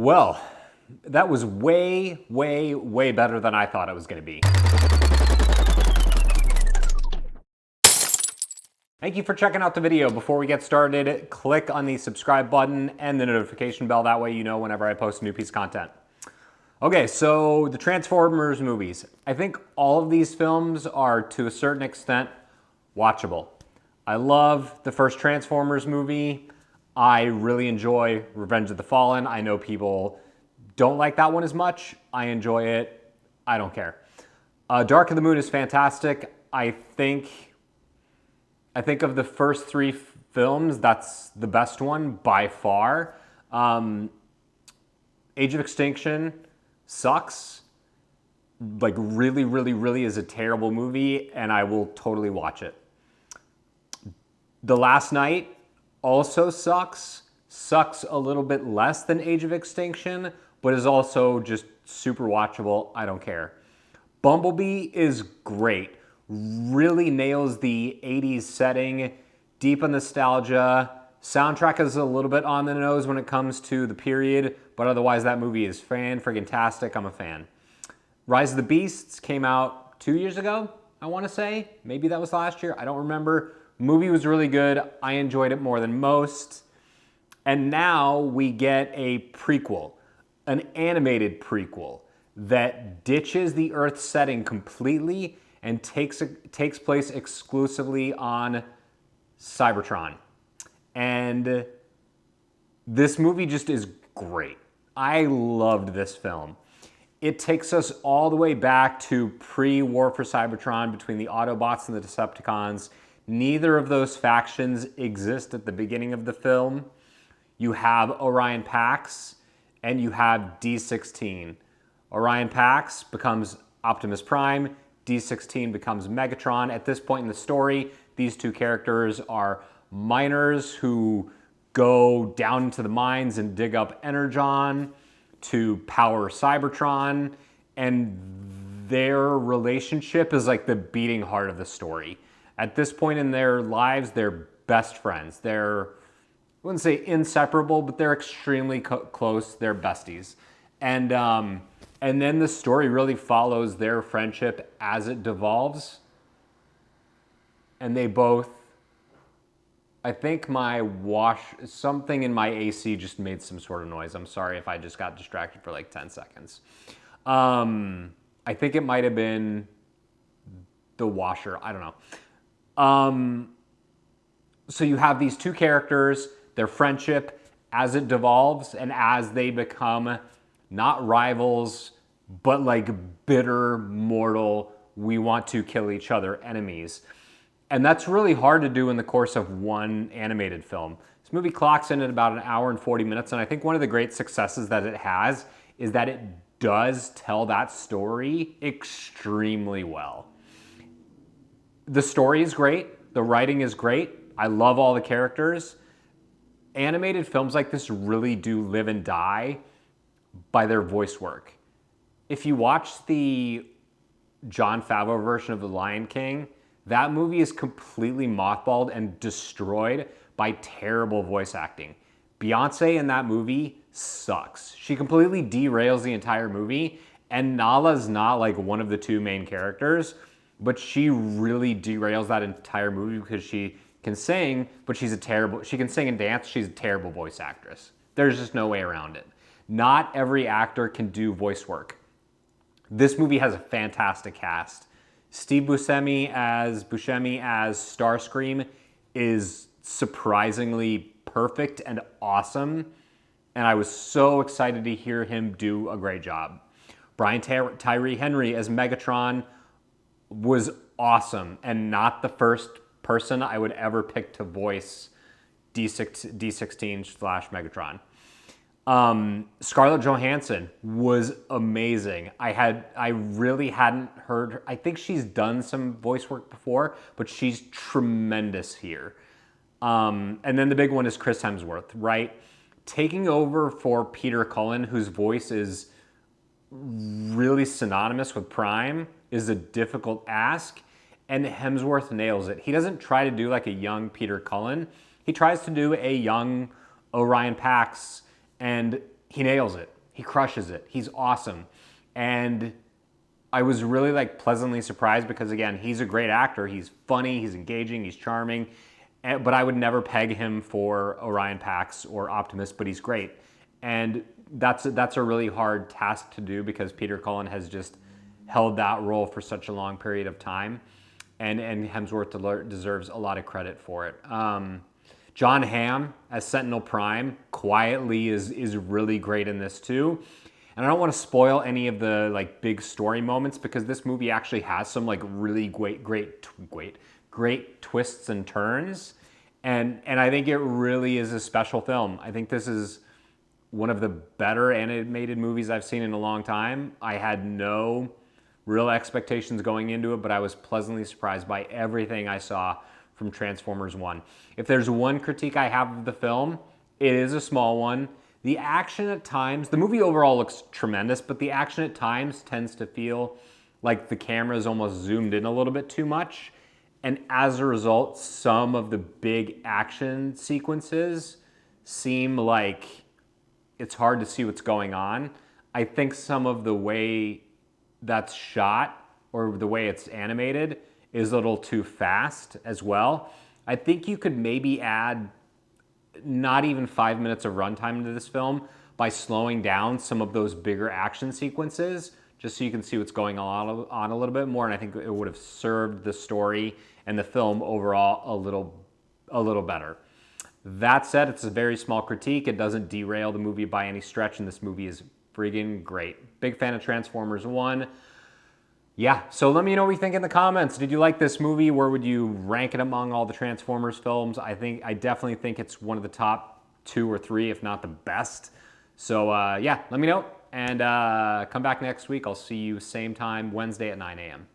Well, that was way, way, way better than I thought it was going to be. Thank you for checking out the video. Before we get started, click on the subscribe button and the notification bell. That way you know whenever I post a new piece of content. Okay, so the Transformers movies. I think all of these films are, to a certain extent, watchable. I love the first Transformers movie. I really enjoy Revenge of the Fallen. I know people don't like that one as much. I enjoy it. I don't care. Dark of the Moon is fantastic. I think of the first three films, that's the best one by far. Age of Extinction sucks. Like really, really, really is a terrible movie, and I will totally watch it. The Last Night also sucks. Sucks a little bit less than Age of Extinction, but is also just super watchable. I don't care. Bumblebee is great. Really nails the 80s setting, deep in nostalgia. Soundtrack is a little bit on the nose when it comes to the period, but otherwise that movie is fan-friggin-tastic. I'm a fan. Rise of the Beasts came out 2 years ago, I want to say. Maybe that was last year. I don't remember. Movie was really good. I enjoyed it more than most. And now we get a prequel, an animated prequel that ditches the Earth setting completely and takes place exclusively on Cybertron. And this movie just is great. I loved this film. It takes us all the way back to pre-War for Cybertron between the Autobots and the Decepticons. Neither of those factions exist at the beginning of the film. You have Orion Pax and you have D16. Orion Pax becomes Optimus Prime. D16 becomes Megatron. At this point in the story, these two characters are miners who go down into the mines and dig up Energon to power Cybertron, and their relationship is like the beating heart of the story. At this point in their lives, they're best friends. They're, I wouldn't say inseparable, but they're extremely close. They're besties. And then the story really follows their friendship as it devolves. And they both, I think something in my AC just made some sort of noise. I'm sorry if I just got distracted for like 10 seconds. I think it might have been the washer. I don't know. So you have these two characters, their friendship as it devolves and as they become not rivals, but like bitter, mortal, we want to kill each other enemies. And that's really hard to do in the course of one animated film. This movie clocks in at about an hour and 40 minutes, and I think one of the great successes that it has is that it does tell that story extremely well. The story is great. The writing is great. I love all the characters. Animated films like this really do live and die by their voice work. If you watch the Jon Favreau version of The Lion King, that movie is completely mothballed and destroyed by terrible voice acting. Beyonce in that movie sucks. She completely derails the entire movie, and Nala's not like one of the two main characters, but she really derails that entire movie because she can sing, but she can sing and dance, she's a terrible voice actress. There's just no way around it. Not every actor can do voice work. This movie has a fantastic cast. Steve Buscemi as Starscream is surprisingly perfect and awesome, and I was so excited to hear him do a great job. Tyree Henry as Megatron was awesome, and not the first person I would ever pick to voice D16/Megatron. Scarlett Johansson was amazing. I really hadn't heard her. I think she's done some voice work before, but she's tremendous here. And then the big one is Chris Hemsworth, right? Taking over for Peter Cullen, whose voice is really synonymous with Prime, is a difficult ask, and Hemsworth nails it. He doesn't try to do like a young Peter Cullen. He tries to do a young Orion Pax, and he nails it. he crushes it. He's awesome. And I was really like pleasantly surprised because again, he's a great actor. He's funny, he's engaging, he's charming. But I would never peg him for Orion Pax or Optimus, but he's great. And that's a really hard task to do because Peter Cullen has just held that role for such a long period of time. And Hemsworth deserves a lot of credit for it. John Hamm as Sentinel Prime quietly is really great in this too. And I don't want to spoil any of the like big story moments because this movie actually has some like really great twists and turns. And I think it really is a special film. I think this is one of the better animated movies I've seen in a long time. I had no real expectations going into it, but I was pleasantly surprised by everything I saw from Transformers 1. If there's one critique I have of the film, it is a small one. The action at times, the movie overall looks tremendous, but the action at times tends to feel like the camera is almost zoomed in a little bit too much. And as a result, some of the big action sequences seem like it's hard to see what's going on. I think some of the way that's shot or the way it's animated is a little too fast as well. I think you could maybe add not even 5 minutes of runtime into this film by slowing down some of those bigger action sequences just so you can see what's going on a little bit more. And I think it would have served the story and the film overall a little better. That said, it's a very small critique. It doesn't derail the movie by any stretch, and this movie is friggin' great. Big fan of Transformers 1. Yeah, so let me know what you think in the comments. Did you like this movie? Where would you rank it among all the Transformers films? I definitely think it's one of the top 2 or 3, if not the best. So yeah, let me know, and come back next week. I'll see you same time, Wednesday at 9 a.m.